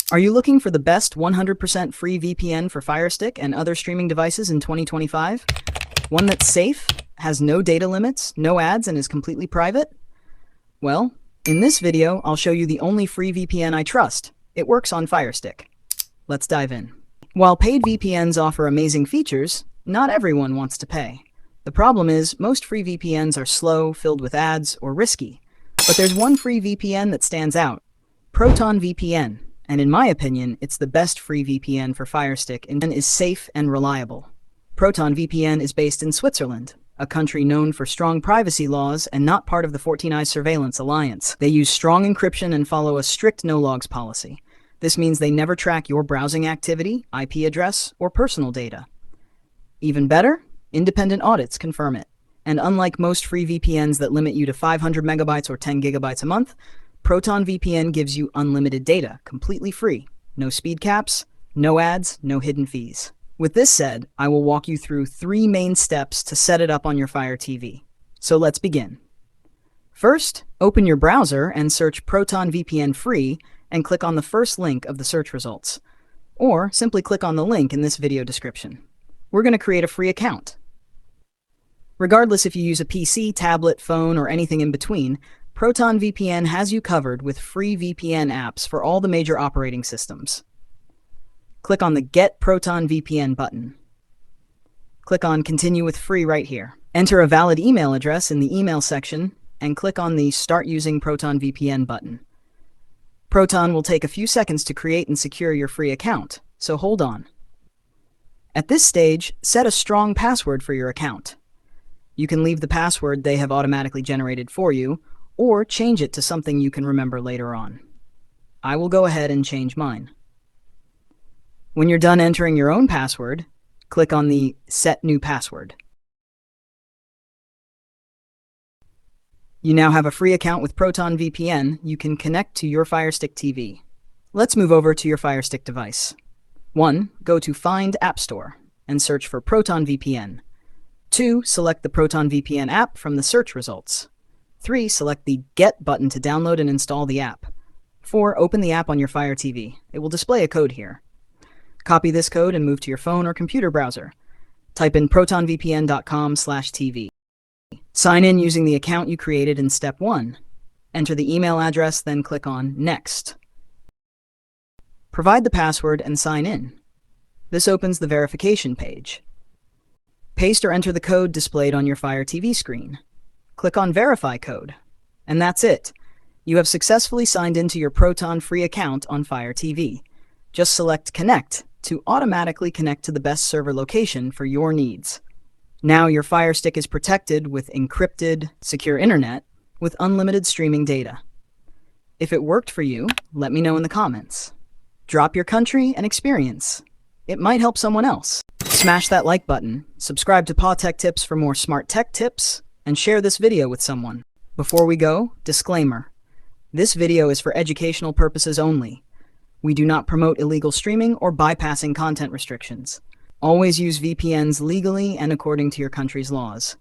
Are you looking for the best 100% free VPN for Firestick and other streaming devices in 2025? One that's safe, has no data limits, no ads, and is completely private? Well, in this video, I'll show you the only free VPN I trust. It works on Firestick. Let's dive in. While paid VPNs offer amazing features, not everyone wants to pay. The problem is, most free VPNs are slow, filled with ads, or risky. But there's one free VPN that stands out: Proton VPN. And in my opinion, it's the best free VPN for Firestick and is safe and reliable. Proton VPN is based in Switzerland, a country known for strong privacy laws and not part of the 14 Eyes Surveillance Alliance. They use strong encryption and follow a strict no-logs policy. This means they never track your browsing activity, IP address, or personal data. Even better, independent audits confirm it. And unlike most free VPNs that limit you to 500 megabytes or 10 gigabytes a month, Proton VPN gives you unlimited data, completely free. No speed caps, no ads, no hidden fees. With this said, I will walk you through 3 main steps to set it up on your Fire TV. So let's begin. First, open your browser and search Proton VPN free and click on the first link of the search results. Or simply click on the link in this video description. We're going to create a free account. Regardless if you use a PC, tablet, phone, or anything in between, Proton VPN has you covered with free VPN apps for all the major operating systems. Click on the Get Proton VPN button. Click on Continue with Free right here. Enter a valid email address in the email section and click on the Start Using Proton VPN button. Proton will take a few seconds to create and secure your free account, so hold on. At this stage, set a strong password for your account. You can leave the password they have automatically generated for you, or change it to something you can remember later on. I will go ahead and change mine. When you're done entering your own password, click on the Set New Password. You now have a free account with Proton VPN you can connect to your Firestick TV. Let's move over to your Firestick device. 1. Go to Find App Store and search for Proton VPN. 2. Select the Proton VPN app from the search results. 3. Select the Get button to download and install the app. 4. Open the app on your Fire TV. It will display a code here. Copy this code and move to your phone or computer browser. Type in protonvpn.com/TV. Sign in using the account you created in step 1. Enter the email address, then click on Next. Provide the password and sign in. This opens the verification page. Paste or enter the code displayed on your Fire TV screen. Click on Verify Code. And that's it. You have successfully signed into your Proton free account on Fire TV. Just select Connect to automatically connect to the best server location for your needs. Now your Firestick is protected with encrypted, secure internet with unlimited streaming data. If it worked for you, let me know in the comments. Drop your country and experience. It might help someone else. Smash that like button, subscribe to Paw Tech Tips for more smart tech tips, and share this video with someone. Before we go, disclaimer. This video is for educational purposes only. We do not promote illegal streaming or bypassing content restrictions. Always use VPNs legally and according to your country's laws.